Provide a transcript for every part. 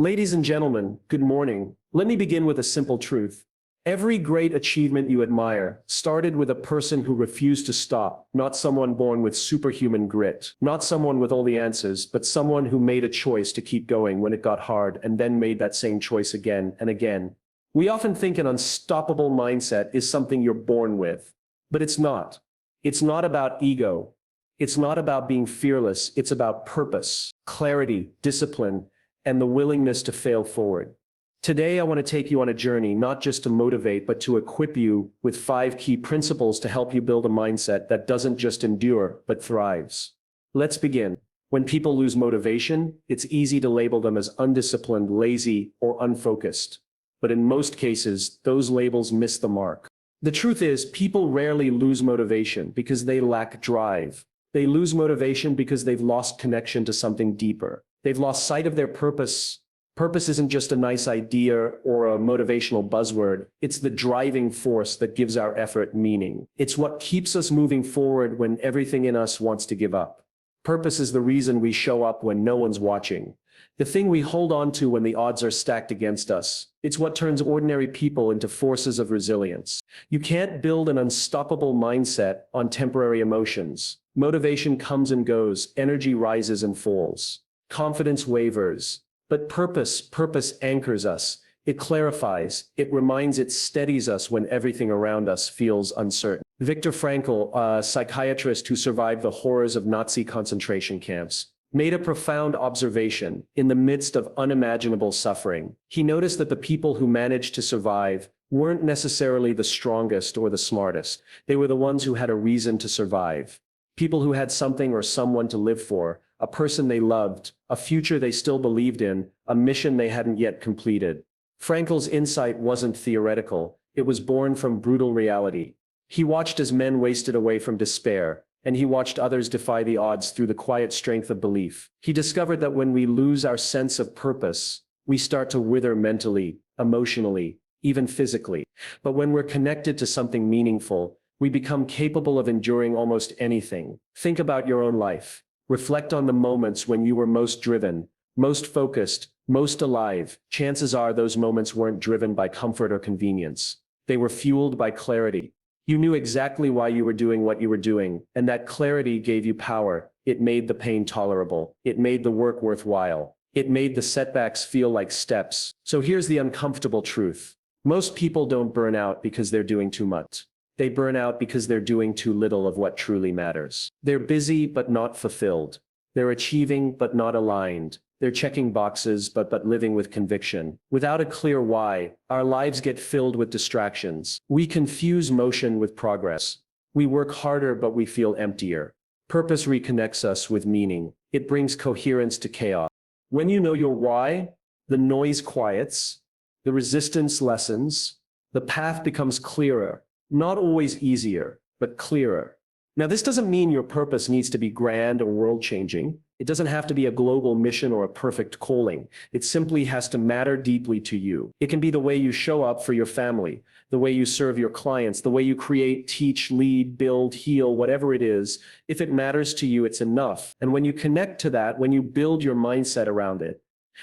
Ladies and gentlemen, good morning. Let me begin with a simple truth. Every great achievement you admire started with a person who refused to stop, not someone born with superhuman grit, not someone with all the answers, but someone who made a choice to keep going when it got hard and then made that same choice again and again. We often think an unstoppable mindset is something you're born with, but it's not. It's not about ego. It's not about being fearless. It's about purpose, clarity, discipline, and the willingness to fail forward. Today, I want to take you on a journey not just to motivate, but to equip you with 5 key principles to help you build a mindset that doesn't just endure, but thrives. Let's begin. When people lose motivation, it's easy to label them as undisciplined, lazy, or unfocused. But in most cases, those labels miss the mark. The truth is, people rarely lose motivation because they lack drive. They lose motivation because they've lost connection to something deeper. They've lost sight of their purpose. Purpose isn't just a nice idea or a motivational buzzword. It's the driving force that gives our effort meaning. It's what keeps us moving forward when everything in us wants to give up. Purpose is the reason we show up when no one's watching. The thing we hold on to when the odds are stacked against us. It's what turns ordinary people into forces of resilience. You can't build an unstoppable mindset on temporary emotions. Motivation comes and goes, energy rises and falls. Confidence wavers. But purpose anchors us. It clarifies, it reminds, it steadies us when everything around us feels uncertain. Viktor Frankl, a psychiatrist who survived the horrors of Nazi concentration camps, made a profound observation in the midst of unimaginable suffering. He noticed that the people who managed to survive weren't necessarily the strongest or the smartest. They were the ones who had a reason to survive. People who had something or someone to live for, a person they loved, a future they still believed in, a mission they hadn't yet completed. Frankl's insight wasn't theoretical, it was born from brutal reality. He watched as men wasted away from despair, and he watched others defy the odds through the quiet strength of belief. He discovered that when we lose our sense of purpose, we start to wither mentally, emotionally, even physically. But when we're connected to something meaningful, we become capable of enduring almost anything. Think about your own life. Reflect on the moments when you were most driven, most focused, most alive. Chances are those moments weren't driven by comfort or convenience. They were fueled by clarity. You knew exactly why you were doing what you were doing, and that clarity gave you power. It made the pain tolerable. It made the work worthwhile. It made the setbacks feel like steps. So here's the uncomfortable truth. Most people don't burn out because they're doing too much. They burn out because they're doing too little of what truly matters. They're busy but not fulfilled. They're achieving but not aligned. They're checking boxes but living with conviction. Without a clear why, our lives get filled with distractions. We confuse motion with progress. We work harder but we feel emptier. Purpose reconnects us with meaning. It brings coherence to chaos. When you know your why, the noise quiets, the resistance lessens, the path becomes clearer. Not always easier, but clearer. Now, this doesn't mean your purpose needs to be grand or world-changing. It doesn't have to be a global mission or a perfect calling. It simply has to matter deeply to you. It can be the way you show up for your family, the way you serve your clients, the way you create, teach, lead, build, heal, whatever it is. If it matters to you, it's enough. And when you connect to that, when you build your mindset around it,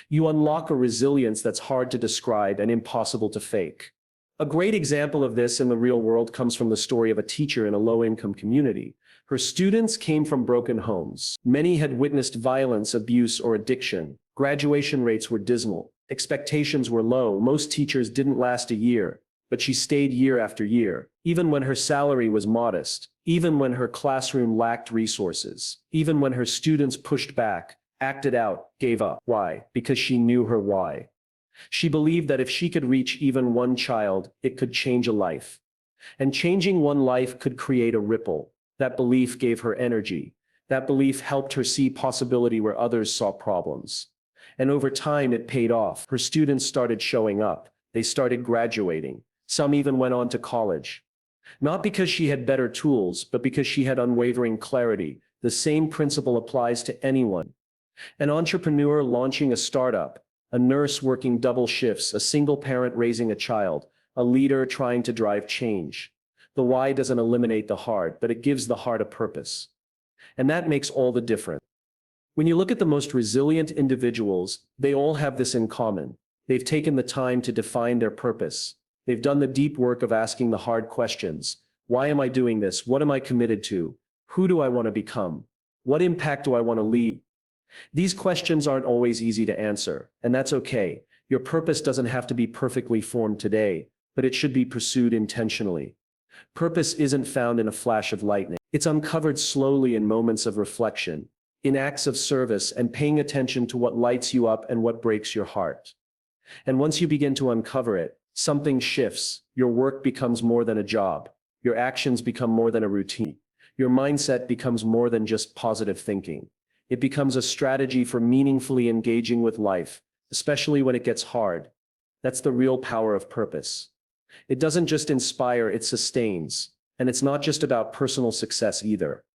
you unlock a resilience that's hard to describe and impossible to fake. A great example of this in the real world comes from the story of a teacher in a low-income community. Her students came from broken homes. Many had witnessed violence, abuse, or addiction. Graduation rates were dismal. Expectations were low. Most teachers didn't last a year, but she stayed year after year, even when her salary was modest, even when her classroom lacked resources, even when her students pushed back, acted out, gave up. Why? Because she knew her why. She believed that if she could reach even one child, it could change a life. And changing one life could create a ripple. That belief gave her energy. That belief helped her see possibility where others saw problems. And over time, it paid off. Her students started showing up. They started graduating. Some even went on to college. Not because she had better tools, but because she had unwavering clarity. The same principle applies to anyone. An entrepreneur launching a startup, a nurse working double shifts, a single parent raising a child, a leader trying to drive change. The why doesn't eliminate the hard, but it gives the heart a purpose. And that makes all the difference. When you look at the most resilient individuals, they all have this in common. They've taken the time to define their purpose. They've done the deep work of asking the hard questions. Why am I doing this? What am I committed to? Who do I want to become? What impact do I want to leave? These questions aren't always easy to answer, and that's okay. Your purpose doesn't have to be perfectly formed today, but it should be pursued intentionally. Purpose isn't found in a flash of lightning. It's uncovered slowly in moments of reflection, in acts of service, and paying attention to what lights you up and what breaks your heart. And once you begin to uncover it, something shifts. Your work becomes more than a job. Your actions become more than a routine. Your mindset becomes more than just positive thinking. It becomes a strategy for meaningfully engaging with life, especially when it gets hard. That's the real power of purpose. It doesn't just inspire, it sustains. And it's not just about personal success either.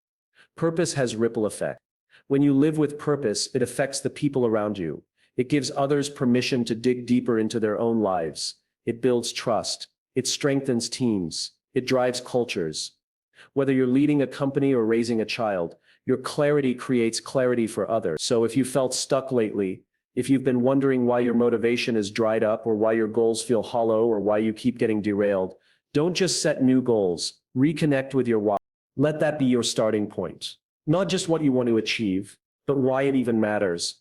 Purpose has ripple effect. When you live with purpose, it affects the people around you. It gives others permission to dig deeper into their own lives. It builds trust. It strengthens teams. It drives cultures. Whether you're leading a company or raising a child, your clarity creates clarity for others. So if you felt stuck lately, if you've been wondering why your motivation is dried up or why your goals feel hollow or why you keep getting derailed, don't just set new goals. Reconnect with your why. Let that be your starting point. Not just what you want to achieve, but why it even matters.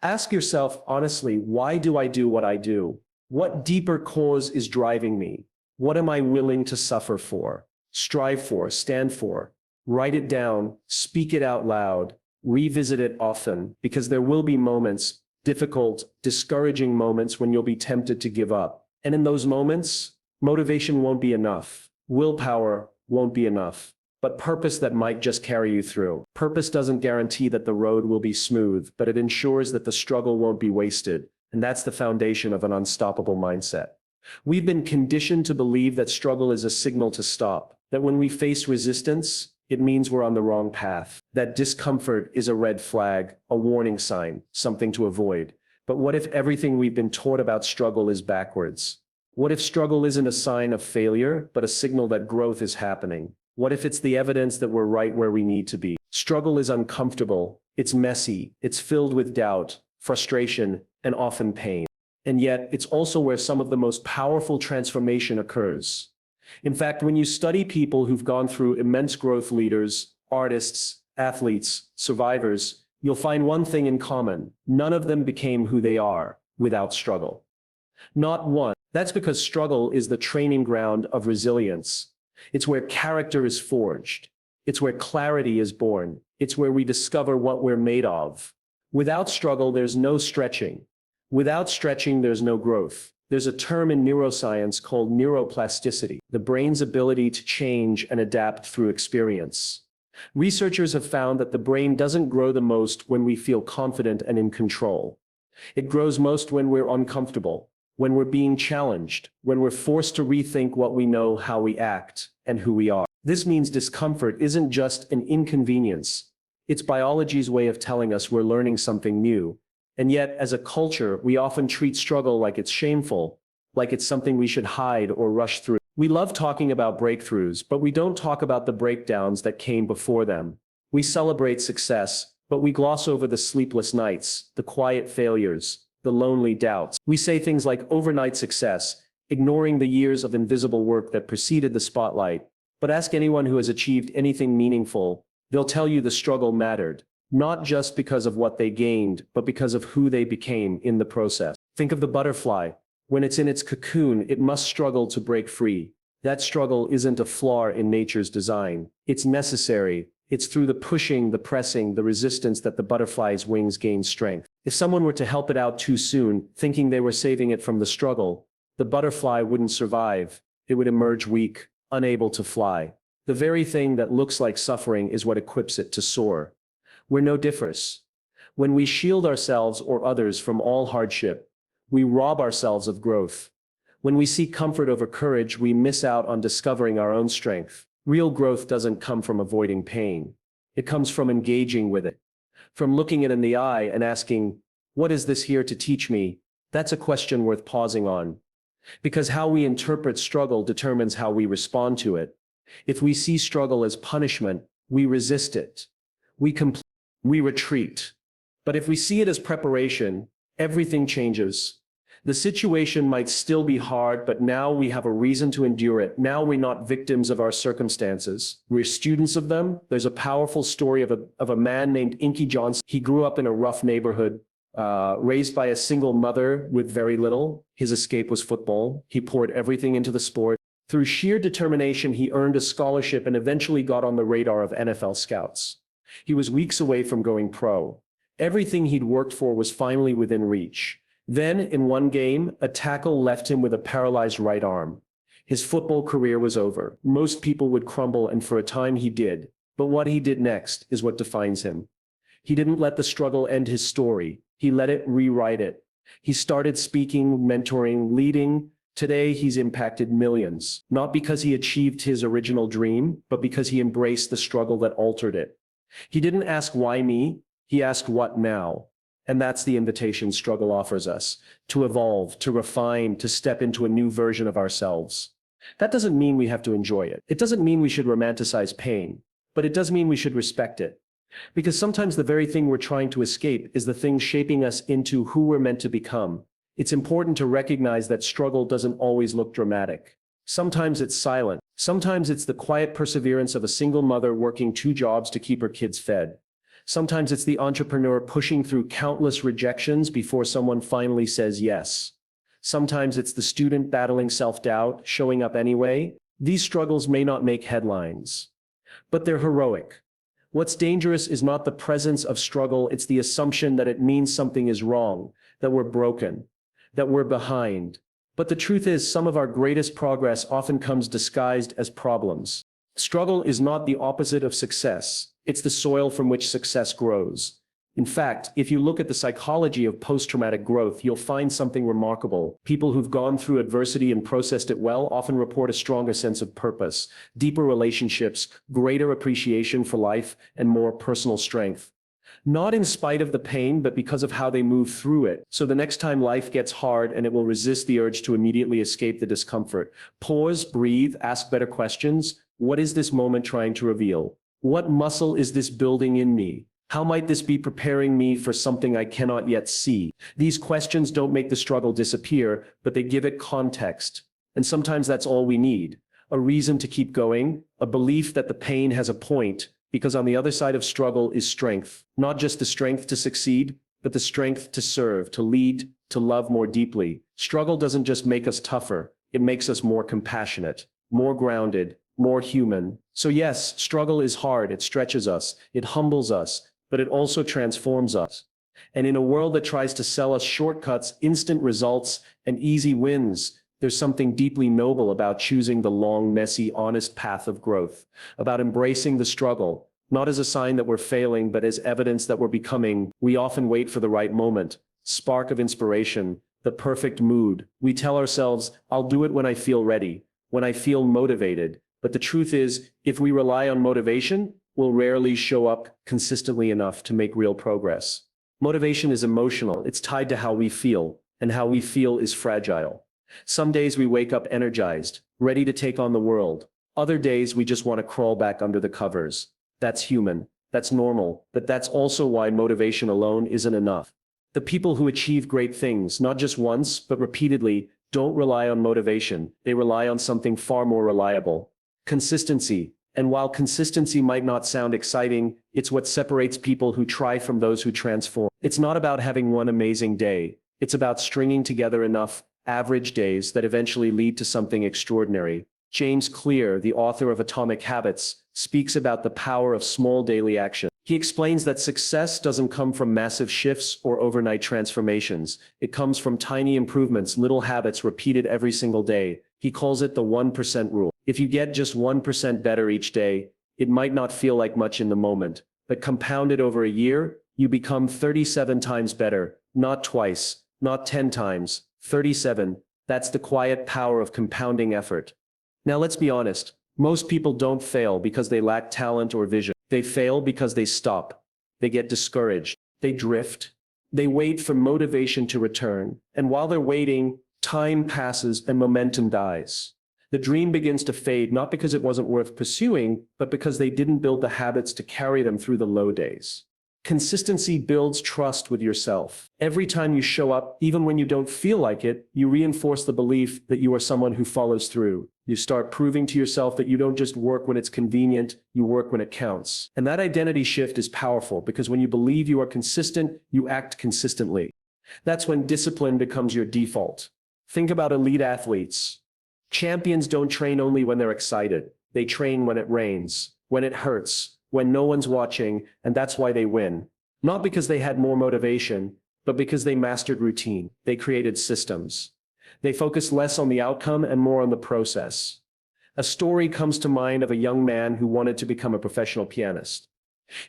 Ask yourself honestly, why do I do what I do? What deeper cause is driving me? What am I willing to suffer for, strive for, stand for? Write it down, speak it out loud, revisit it often, because there will be moments, difficult, discouraging moments when you'll be tempted to give up. And in those moments, motivation won't be enough. Willpower won't be enough. But purpose that might just carry you through. Purpose doesn't guarantee that the road will be smooth, but it ensures that the struggle won't be wasted. And that's the foundation of an unstoppable mindset. We've been conditioned to believe that struggle is a signal to stop, that when we face resistance, it means we're on the wrong path, that discomfort is a red flag, a warning sign, something to avoid. But what if everything we've been taught about struggle is backwards? What if struggle isn't a sign of failure, but a signal that growth is happening? What if it's the evidence that we're right where we need to be? Struggle is uncomfortable, it's messy, it's filled with doubt, frustration, and often pain. And yet, it's also where some of the most powerful transformation occurs. In fact, when you study people who've gone through immense growth, leaders, artists, athletes, survivors, you'll find one thing in common. None of them became who they are without struggle. Not one. That's because struggle is the training ground of resilience. It's where character is forged. It's where clarity is born. It's where we discover what we're made of. Without struggle, there's no stretching. Without stretching, there's no growth. There's a term in neuroscience called neuroplasticity, the brain's ability to change and adapt through experience. Researchers have found that the brain doesn't grow the most when we feel confident and in control. It grows most when we're uncomfortable, when we're being challenged, when we're forced to rethink what we know, how we act, and who we are. This means discomfort isn't just an inconvenience. It's biology's way of telling us we're learning something new. And yet, as a culture, we often treat struggle like it's shameful, like it's something we should hide or rush through. We love talking about breakthroughs, but we don't talk about the breakdowns that came before them. We celebrate success, but we gloss over the sleepless nights, the quiet failures, the lonely doubts. We say things like overnight success, ignoring the years of invisible work that preceded the spotlight. But ask anyone who has achieved anything meaningful, they'll tell you the struggle mattered. Not just because of what they gained, but because of who they became in the process. Think of the butterfly. When it's in its cocoon, it must struggle to break free. That struggle isn't a flaw in nature's design. It's necessary. It's through the pushing, the pressing, the resistance that the butterfly's wings gain strength. If someone were to help it out too soon, thinking they were saving it from the struggle, the butterfly wouldn't survive. It would emerge weak, unable to fly. The very thing that looks like suffering is what equips it to soar. We're no different. When we shield ourselves or others from all hardship, we rob ourselves of growth. When we seek comfort over courage, we miss out on discovering our own strength. Real growth doesn't come from avoiding pain. It comes from engaging with it. From looking it in the eye and asking, what is this here to teach me? That's a question worth pausing on. Because how we interpret struggle determines how we respond to it. If we see struggle as punishment, we resist it. We retreat. But if we see it as preparation, everything changes. The situation might still be hard, but now we have a reason to endure it. Now we're not victims of our circumstances. We're students of them. There's a powerful story of a man named Inky Johnson. He grew up in a rough neighborhood, raised by a single mother with very little. His escape was football. He poured everything into the sport. Through sheer determination, he earned a scholarship and eventually got on the radar of NFL scouts. He was weeks away from going pro. Everything he'd worked for was finally within reach. Then, in one game, a tackle left him with a paralyzed right arm. His football career was over. Most people would crumble, and for a time he did. But what he did next is what defines him. He didn't let the struggle end his story. He let it rewrite it. He started speaking, mentoring, leading. Today, he's impacted millions, not because he achieved his original dream, but because he embraced the struggle that altered it. He didn't ask, why me? He asked, what now? And that's the invitation struggle offers us, to evolve, to refine, to step into a new version of ourselves. That doesn't mean we have to enjoy it. It doesn't mean we should romanticize pain, but it does mean we should respect it. Because sometimes the very thing we're trying to escape is the thing shaping us into who we're meant to become. It's important to recognize that struggle doesn't always look dramatic. Sometimes it's silent. Sometimes it's the quiet perseverance of a single mother working 2 jobs to keep her kids fed. Sometimes it's the entrepreneur pushing through countless rejections before someone finally says yes. Sometimes it's the student battling self-doubt, showing up anyway. These struggles may not make headlines, but they're heroic. What's dangerous is not the presence of struggle, it's the assumption that it means something is wrong, that we're broken, that we're behind. But the truth is, some of our greatest progress often comes disguised as problems. Struggle is not the opposite of success. It's the soil from which success grows. In fact, if you look at the psychology of post-traumatic growth, you'll find something remarkable. People who've gone through adversity and processed it well often report a stronger sense of purpose, deeper relationships, greater appreciation for life, and more personal strength. Not in spite of the pain, but because of how they move through it. So the next time life gets hard, and it will resist the urge to immediately escape the discomfort. Pause, breathe, ask better questions. What is this moment trying to reveal? What muscle is this building in me? How might this be preparing me for something I cannot yet see? These questions don't make the struggle disappear, but they give it context. And sometimes that's all we need. A reason to keep going, a belief that the pain has a point, because on the other side of struggle is strength. Not just the strength to succeed, but the strength to serve, to lead, to love more deeply. Struggle doesn't just make us tougher, it makes us more compassionate, more grounded, more human. So yes, struggle is hard, it stretches us, it humbles us, but it also transforms us. And in a world that tries to sell us shortcuts, instant results, and easy wins, there's something deeply noble about choosing the long, messy, honest path of growth, about embracing the struggle, not as a sign that we're failing, but as evidence that we're becoming. We often wait for the right moment, spark of inspiration, the perfect mood. We tell ourselves, I'll do it when I feel ready, when I feel motivated. But the truth is, if we rely on motivation, we'll rarely show up consistently enough to make real progress. Motivation is emotional. It's tied to how we feel, and how we feel is fragile. Some days we wake up energized, ready to take on the world. Other days we just want to crawl back under the covers. That's human. That's normal. But that's also why motivation alone isn't enough. The people who achieve great things, not just once, but repeatedly, don't rely on motivation. They rely on something far more reliable. Consistency. And while consistency might not sound exciting, it's what separates people who try from those who transform. It's not about having one amazing day. It's about stringing together enough average days that eventually lead to something extraordinary. James Clear, the author of Atomic Habits, speaks about the power of small daily action. He explains that success doesn't come from massive shifts or overnight transformations. It comes from tiny improvements, little habits repeated every single day. He calls it the 1% rule. If you get just 1% better each day, it might not feel like much in the moment, but compounded over a year, you become 37 times better, not twice, not 10 times, 37. That's the quiet power of compounding effort. Now let's be honest, most people don't fail because they lack talent or vision. They fail because they stop. They get discouraged. They drift. They wait for motivation to return. And while they're waiting, time passes and momentum dies. The dream begins to fade, not because it wasn't worth pursuing, but because they didn't build the habits to carry them through the low days. Consistency builds trust with yourself. Every time you show up, even when you don't feel like it, you reinforce the belief that you are someone who follows through. You start proving to yourself that you don't just work when it's convenient, you work when it counts. And that identity shift is powerful because when you believe you are consistent, you act consistently. That's when discipline becomes your default. Think about elite athletes. Champions don't train only when they're excited. They train when it rains, when it hurts, when no one's watching, and that's why they win. Not because they had more motivation, but because they mastered routine. They created systems. They focused less on the outcome and more on the process. A story comes to mind of a young man who wanted to become a professional pianist.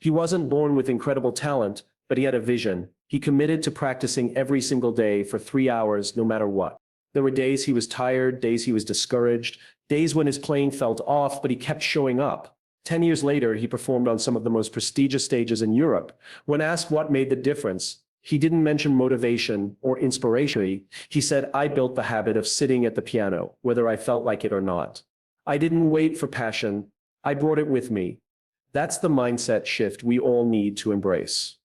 He wasn't born with incredible talent, but he had a vision. He committed to practicing every single day for 3 hours, no matter what. There were days he was tired, days he was discouraged, days when his playing felt off, but he kept showing up. 10 years later, he performed on some of the most prestigious stages in Europe. When asked what made the difference, he didn't mention motivation or inspiration. He said, "I built the habit of sitting at the piano, whether I felt like it or not. I didn't wait for passion. I brought it with me." That's the mindset shift we all need to embrace.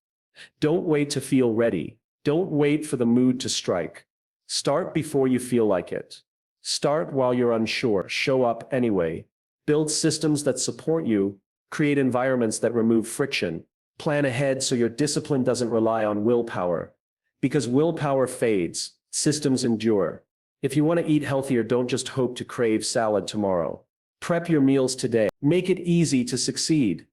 Don't wait to feel ready. Don't wait for the mood to strike. Start before you feel like it. Start while you're unsure. Show up anyway. Build systems that support you, create environments that remove friction, plan ahead so your discipline doesn't rely on willpower. Because willpower fades, systems endure. If you want to eat healthier, don't just hope to crave salad tomorrow. Prep your meals today. Make it easy to succeed.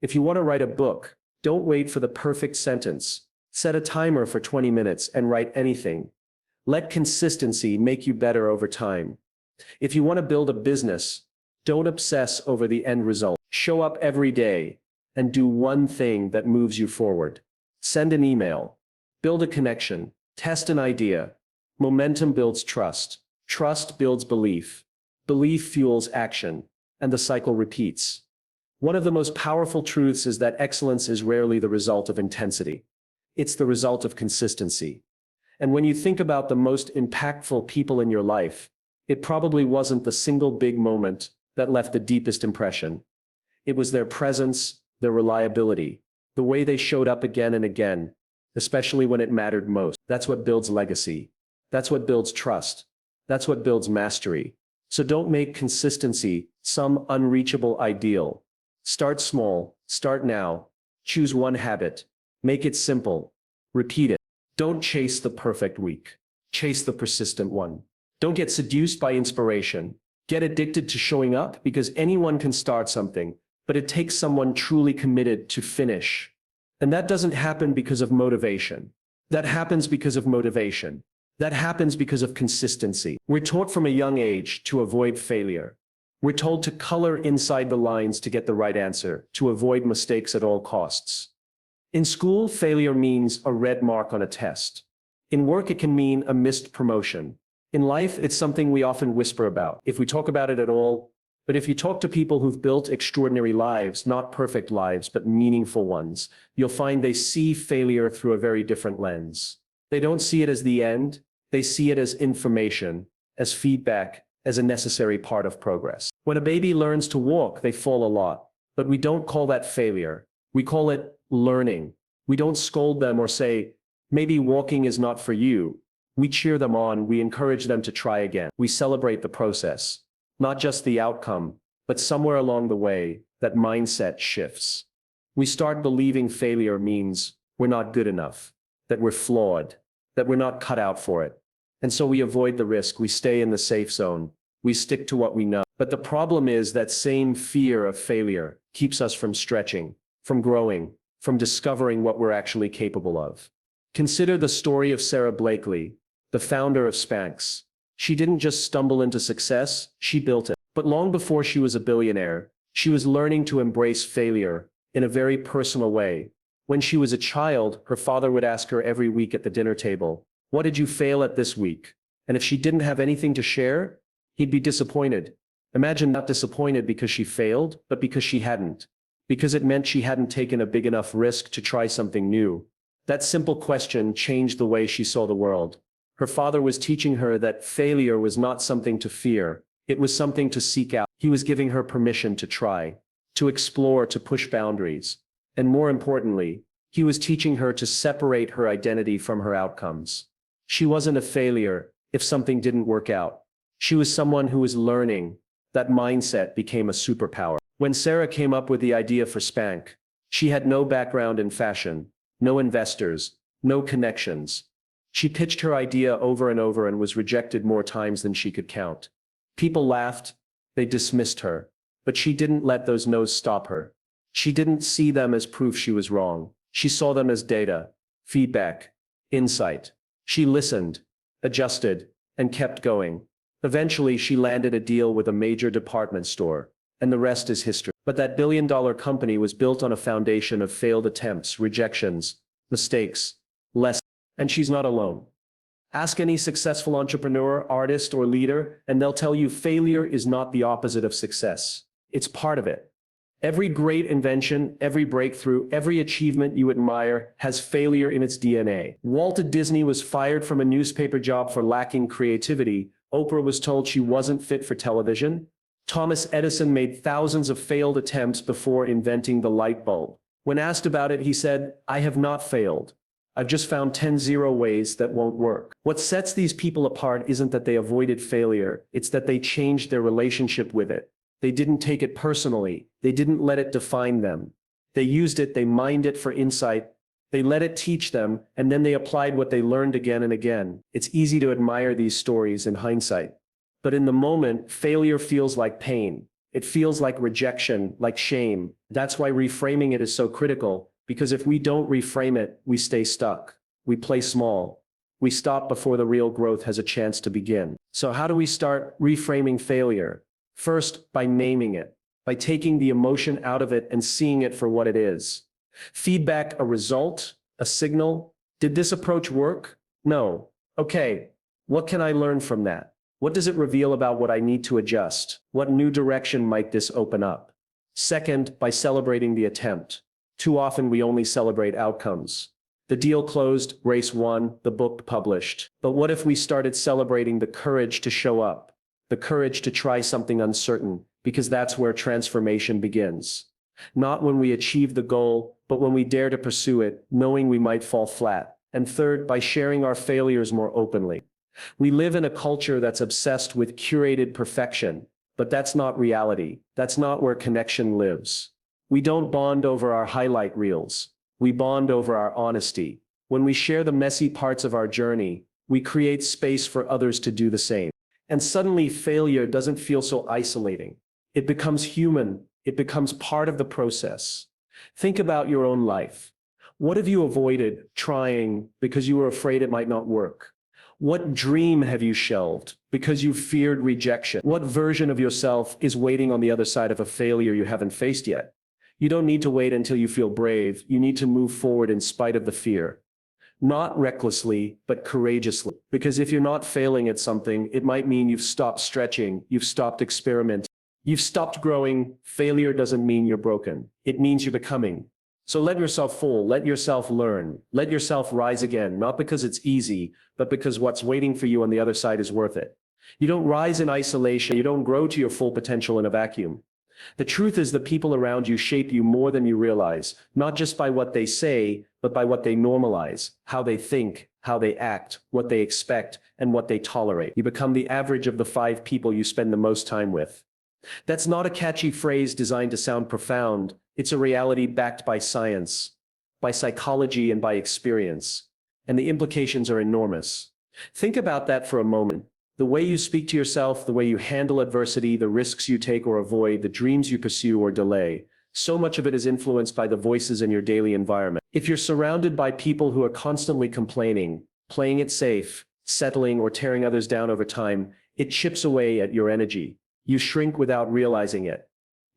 If you want to write a book, don't wait for the perfect sentence. Set a timer for 20 minutes and write anything. Let consistency make you better over time. If you want to build a business, don't obsess over the end result. Show up every day and do one thing that moves you forward. Send an email. Build a connection. Test an idea. Momentum builds trust. Trust builds belief. Belief fuels action. And the cycle repeats. One of the most powerful truths is that excellence is rarely the result of intensity. It's the result of consistency. And when you think about the most impactful people in your life, it probably wasn't the single big moment that left the deepest impression. It was their presence, their reliability, the way they showed up again and again, especially when it mattered most. That's what builds legacy. That's what builds trust. That's what builds mastery. So don't make consistency some unreachable ideal. Start small, start now. Choose one habit. Make it simple. Repeat it. Don't chase the perfect week. Chase the persistent one. Don't get seduced by inspiration. Get addicted to showing up because anyone can start something, but it takes someone truly committed to finish. And that doesn't happen because of motivation. That happens because of motivation. That happens because of consistency. We're taught from a young age to avoid failure. We're told to color inside the lines to get the right answer, to avoid mistakes at all costs. In school, failure means a red mark on a test. In work, it can mean a missed promotion. In life, it's something we often whisper about, if we talk about it at all. But if you talk to people who've built extraordinary lives, not perfect lives, but meaningful ones, you'll find they see failure through a very different lens. They don't see it as the end. They see it as information, as feedback, as a necessary part of progress. When a baby learns to walk, they fall a lot, but we don't call that failure. We call it learning. We don't scold them or say, maybe walking is not for you. We cheer them on. We encourage them to try again. We celebrate the process, not just the outcome, but somewhere along the way, that mindset shifts. We start believing failure means we're not good enough, that we're flawed, that we're not cut out for it. And so we avoid the risk. We stay in the safe zone. We stick to what we know. But the problem is that same fear of failure keeps us from stretching, from growing, from discovering what we're actually capable of. Consider the story of Sarah Blakely, the founder of Spanx. She didn't just stumble into success, she built it. But long before she was a billionaire, she was learning to embrace failure in a very personal way. When she was a child, her father would ask her every week at the dinner table, "What did you fail at this week?" And if she didn't have anything to share, he'd be disappointed. Imagine not disappointed because she failed, but because she hadn't. Because it meant she hadn't taken a big enough risk to try something new. That simple question changed the way she saw the world. Her father was teaching her that failure was not something to fear. It was something to seek out. He was giving her permission to try, to explore, to push boundaries. And more importantly, He was teaching her to separate her identity from her outcomes. She wasn't a failure if something didn't work out. She was someone who was learning. That mindset became a superpower. When Sarah came up with the idea for Spank, she had no background in fashion, no investors, no connections. She pitched her idea over and over and was rejected more times than she could count. People laughed, they dismissed her, but she didn't let those no's stop her. She didn't see them as proof she was wrong. She saw them as data, feedback, insight. She listened, adjusted, and kept going. Eventually, she landed a deal with a major department store, and the rest is history. But that billion-dollar company was built on a foundation of failed attempts, rejections, mistakes, lessons. And she's not alone. Ask any successful entrepreneur, artist, or leader, and they'll tell you failure is not the opposite of success. It's part of it. Every great invention, every breakthrough, every achievement you admire has failure in its DNA. Walt Disney was fired from a newspaper job for lacking creativity. Oprah was told she wasn't fit for television. Thomas Edison made thousands of failed attempts before inventing the light bulb. When asked about it, he said, "I have not failed. I've just found 10 zero ways that won't work." What sets these people apart isn't that they avoided failure, it's that they changed their relationship with it. They didn't take it personally. They didn't let it define them. They used it, they mined it for insight, they let it teach them, and then they applied what they learned again and again. It's easy to admire these stories in hindsight. But in the moment, failure feels like pain. It feels like rejection, like shame. That's why reframing it is so critical, because if we don't reframe it, we stay stuck. We play small. We stop before the real growth has a chance to begin. So how do we start reframing failure? First, by naming it, by taking the emotion out of it and seeing it for what it is. Feedback, a result, a signal. Did this approach work? No. Okay, what can I learn from that? What does it reveal about what I need to adjust? What new direction might this open up? Second, by celebrating the attempt. Too often we only celebrate outcomes. The deal closed, race won, the book published. But what if we started celebrating the courage to show up? The courage to try something uncertain, because that's where transformation begins. Not when we achieve the goal, but when we dare to pursue it, knowing we might fall flat. And third, by sharing our failures more openly. We live in a culture that's obsessed with curated perfection, but that's not reality. That's not where connection lives. We don't bond over our highlight reels. We bond over our honesty. When we share the messy parts of our journey, we create space for others to do the same. And suddenly failure doesn't feel so isolating. It becomes human. It becomes part of the process. Think about your own life. What have you avoided trying because you were afraid it might not work? What dream have you shelved because you feared rejection? What version of yourself is waiting on the other side of a failure you haven't faced yet? You don't need to wait until you feel brave. You need to move forward in spite of the fear. Not recklessly, but courageously. Because if you're not failing at something, it might mean you've stopped stretching, you've stopped experimenting, you've stopped growing. Failure doesn't mean you're broken. It means you're becoming. So let yourself fall, let yourself learn, let yourself rise again, not because it's easy, but because what's waiting for you on the other side is worth it. You don't rise in isolation, you don't grow to your full potential in a vacuum. The truth is the people around you shape you more than you realize, not just by what they say, but by what they normalize, how they think, how they act, what they expect, and what they tolerate. You become the average of the 5 people you spend the most time with. That's not a catchy phrase designed to sound profound. It's a reality backed by science, by psychology, and by experience. And the implications are enormous. Think about that for a moment. The way you speak to yourself, the way you handle adversity, the risks you take or avoid, the dreams you pursue or delay, so much of it is influenced by the voices in your daily environment. If you're surrounded by people who are constantly complaining, playing it safe, settling, or tearing others down over time, it chips away at your energy. You shrink without realizing it.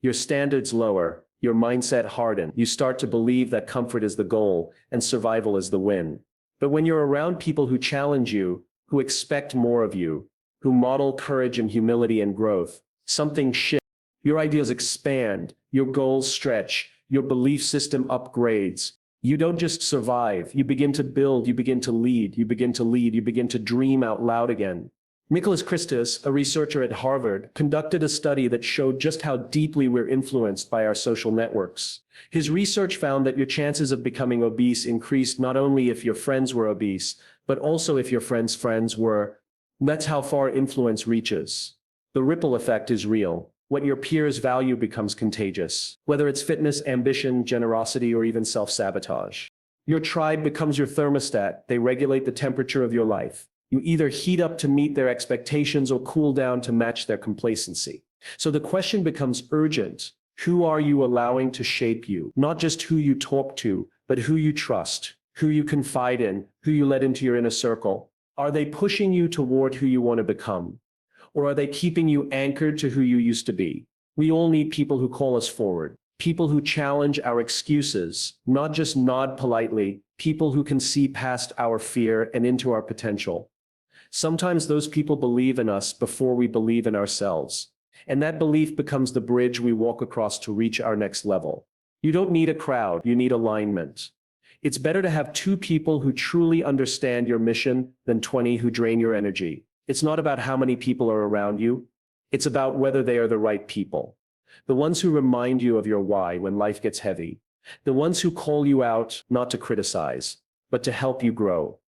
Your standards lower, your mindset harden. You start to believe that comfort is the goal and survival is the win. But when you're around people who challenge you, who expect more of you, who model courage and humility and growth, something shifts. Your ideas expand, your goals stretch, your belief system upgrades. You don't just survive, you begin to build, you begin to lead, you begin to dream out loud again. Nicholas Christus, a researcher at Harvard, conducted a study that showed just how deeply we're influenced by our social networks. His research found that your chances of becoming obese increased not only if your friends were obese, but also if your friends' friends were. That's how far influence reaches. The ripple effect is real. What your peers value becomes contagious, whether it's fitness, ambition, generosity, or even self-sabotage. Your tribe becomes your thermostat. They regulate the temperature of your life. You either heat up to meet their expectations or cool down to match their complacency. So the question becomes urgent. Who are you allowing to shape you? Not just who you talk to, but who you trust, who you confide in, who you let into your inner circle. Are they pushing you toward who you want to become? Or are they keeping you anchored to who you used to be? We all need people who call us forward, people who challenge our excuses, not just nod politely, people who can see past our fear and into our potential. Sometimes those people believe in us before we believe in ourselves. And that belief becomes the bridge we walk across to reach our next level. You don't need a crowd, you need alignment. It's better to have 2 people who truly understand your mission than 20 who drain your energy. It's not about how many people are around you. It's about whether they are the right people. The ones who remind you of your why when life gets heavy. The ones who call you out not to criticize, but to help you grow.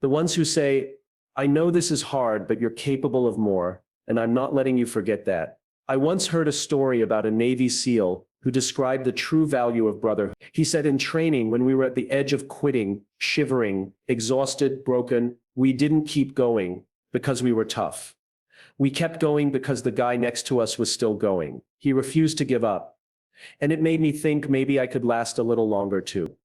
The ones who say, I know this is hard, but you're capable of more, and I'm not letting you forget that. I once heard a story about a Navy SEAL who described the true value of brotherhood. He said, in training, when we were at the edge of quitting, shivering, exhausted, broken, we didn't keep going because we were tough. We kept going because the guy next to us was still going. He refused to give up. And it made me think maybe I could last a little longer too.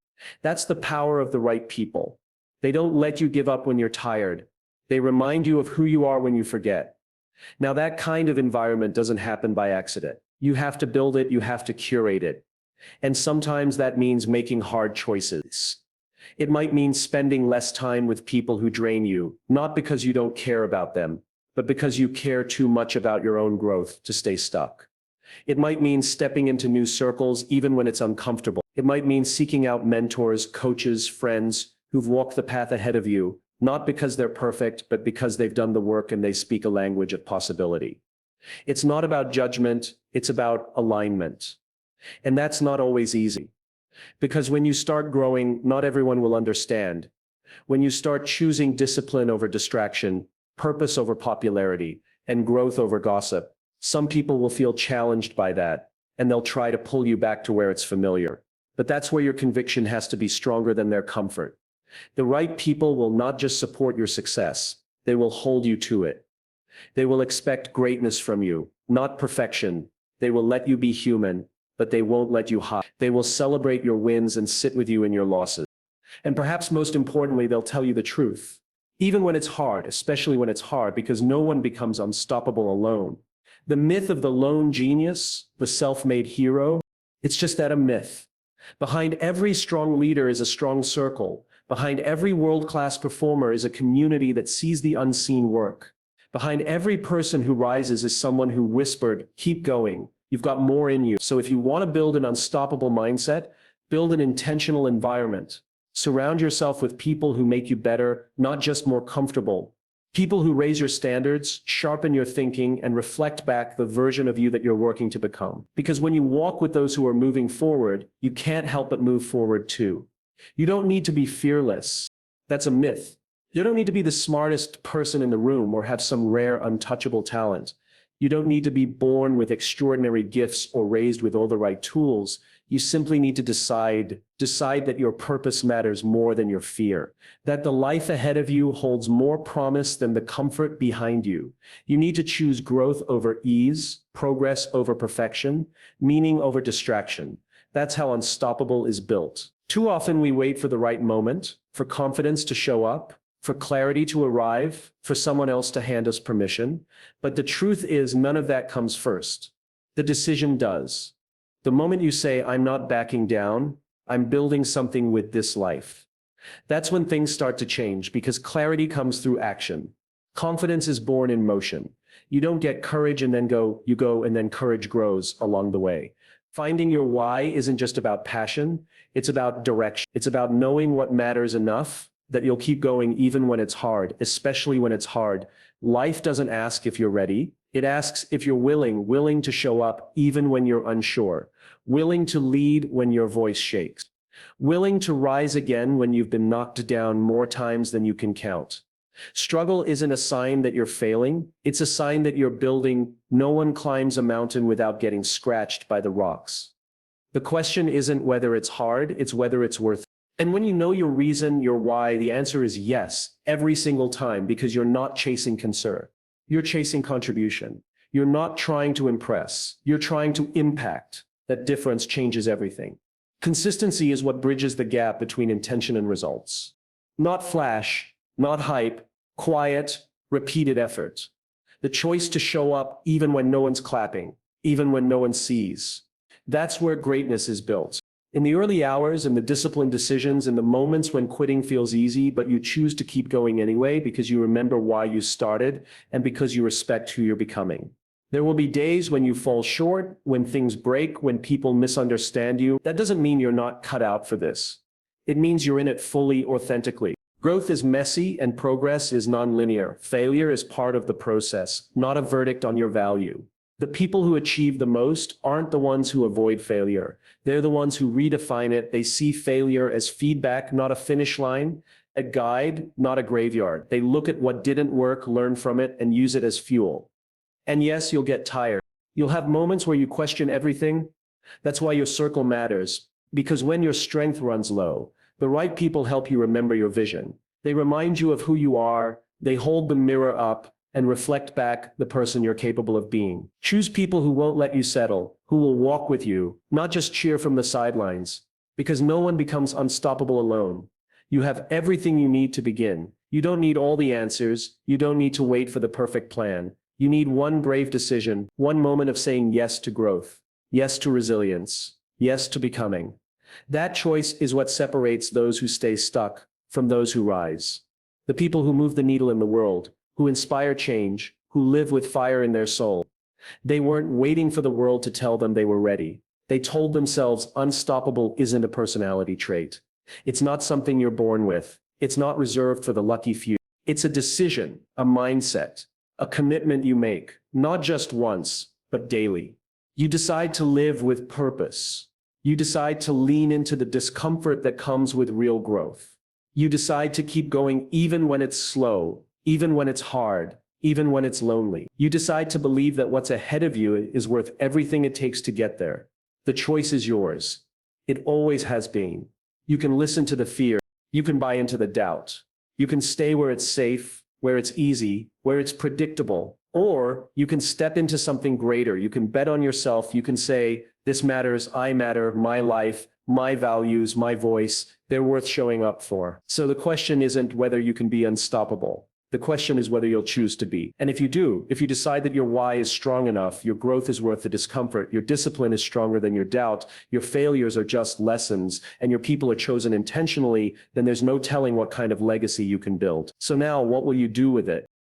That's the power of the right people. They don't let you give up when you're tired. They remind you of who you are when you forget. Now that kind of environment doesn't happen by accident. You have to build it, you have to curate it. And sometimes that means making hard choices. It might mean spending less time with people who drain you, not because you don't care about them, but because you care too much about your own growth to stay stuck. It might mean stepping into new circles even when it's uncomfortable. It might mean seeking out mentors, coaches, friends who've walked the path ahead of you, not because they're perfect, but because they've done the work and they speak a language of possibility. It's not about judgment, it's about alignment. And that's not always easy. Because when you start growing, not everyone will understand. When you start choosing discipline over distraction, purpose over popularity, and growth over gossip, some people will feel challenged by that, and they'll try to pull you back to where it's familiar. But that's where your conviction has to be stronger than their comfort. The right people will not just support your success, they will hold you to it. They will expect greatness from you, not perfection. They will let you be human, but they won't let you hide. They will celebrate your wins and sit with you in your losses. And perhaps most importantly, they'll tell you the truth. Even when it's hard, especially when it's hard, because no one becomes unstoppable alone. The myth of the lone genius, the self-made hero, it's just that, a myth. Behind every strong leader is a strong circle. Behind every world-class performer is a community that sees the unseen work. Behind every person who rises is someone who whispered, keep going, you've got more in you. So if you want to build an unstoppable mindset, build an intentional environment. Surround yourself with people who make you better, not just more comfortable. People who raise your standards, sharpen your thinking, and reflect back the version of you that you're working to become. Because when you walk with those who are moving forward, you can't help but move forward too. You don't need to be fearless. That's a myth. You don't need to be the smartest person in the room or have some rare, untouchable talent. You don't need to be born with extraordinary gifts or raised with all the right tools. You simply need to decide that your purpose matters more than your fear, that the life ahead of you holds more promise than the comfort behind you. You need to choose growth over ease, progress over perfection, meaning over distraction. That's how Unstoppable is built. Too often we wait for the right moment, for confidence to show up, for clarity to arrive, for someone else to hand us permission. But the truth is, none of that comes first. The decision does. The moment you say, I'm not backing down, I'm building something with this life. That's when things start to change, because clarity comes through action. Confidence is born in motion. You don't get courage and then you go and then courage grows along the way. Finding your why isn't just about passion, it's about direction. It's about knowing what matters enough that you'll keep going even when it's hard, especially when it's hard. Life doesn't ask if you're ready. It asks if you're willing to show up even when you're unsure, willing to lead when your voice shakes, willing to rise again when you've been knocked down more times than you can count. Struggle isn't a sign that you're failing. It's a sign that you're building. No one climbs a mountain without getting scratched by the rocks. The question isn't whether it's hard, it's whether it's worth it. And when you know your reason, your why, the answer is yes, every single time, because you're not chasing concern. You're chasing contribution. You're not trying to impress. You're trying to impact. That difference changes everything. Consistency is what bridges the gap between intention and results. Not flash, not hype, quiet, repeated effort. The choice to show up even when no one's clapping, even when no one sees. That's where greatness is built. In the early hours, in the disciplined decisions, in the moments when quitting feels easy, but you choose to keep going anyway because you remember why you started and because you respect who you're becoming. There will be days when you fall short, when things break, when people misunderstand you. That doesn't mean you're not cut out for this. It means you're in it fully, authentically. Growth is messy and progress is nonlinear. Failure is part of the process, not a verdict on your value. The people who achieve the most aren't the ones who avoid failure. They're the ones who redefine it. They see failure as feedback, not a finish line, a guide, not a graveyard. They look at what didn't work, learn from it, and use it as fuel. And yes, you'll get tired. You'll have moments where you question everything. That's why your circle matters. Because when your strength runs low, the right people help you remember your vision. They remind you of who you are. They hold the mirror up and reflect back the person you're capable of being. Choose people who won't let you settle, who will walk with you, not just cheer from the sidelines. Because no one becomes unstoppable alone. You have everything you need to begin. You don't need all the answers. You don't need to wait for the perfect plan. You need one brave decision, one moment of saying yes to growth, yes to resilience, yes to becoming. That choice is what separates those who stay stuck from those who rise. The people who move the needle in the world, who inspire change, who live with fire in their soul. They weren't waiting for the world to tell them they were ready. They told themselves unstoppable isn't a personality trait. It's not something you're born with. It's not reserved for the lucky few. It's a decision, a mindset, a commitment you make, not just once, but daily. You decide to live with purpose. You decide to lean into the discomfort that comes with real growth. You decide to keep going even when it's slow, even when it's hard, even when it's lonely. You decide to believe that what's ahead of you is worth everything it takes to get there. The choice is yours. It always has been. You can listen to the fear. You can buy into the doubt. You can stay where it's safe, where it's easy, where it's predictable. Or you can step into something greater. You can bet on yourself. You can say, this matters, I matter, my life, my values, my voice, they're worth showing up for. So the question isn't whether you can be unstoppable. The question is whether you'll choose to be. And if you do, if you decide that your why is strong enough, your growth is worth the discomfort, your discipline is stronger than your doubt, your failures are just lessons, and your people are chosen intentionally, then there's no telling what kind of legacy you can build. So now, what will you do with it?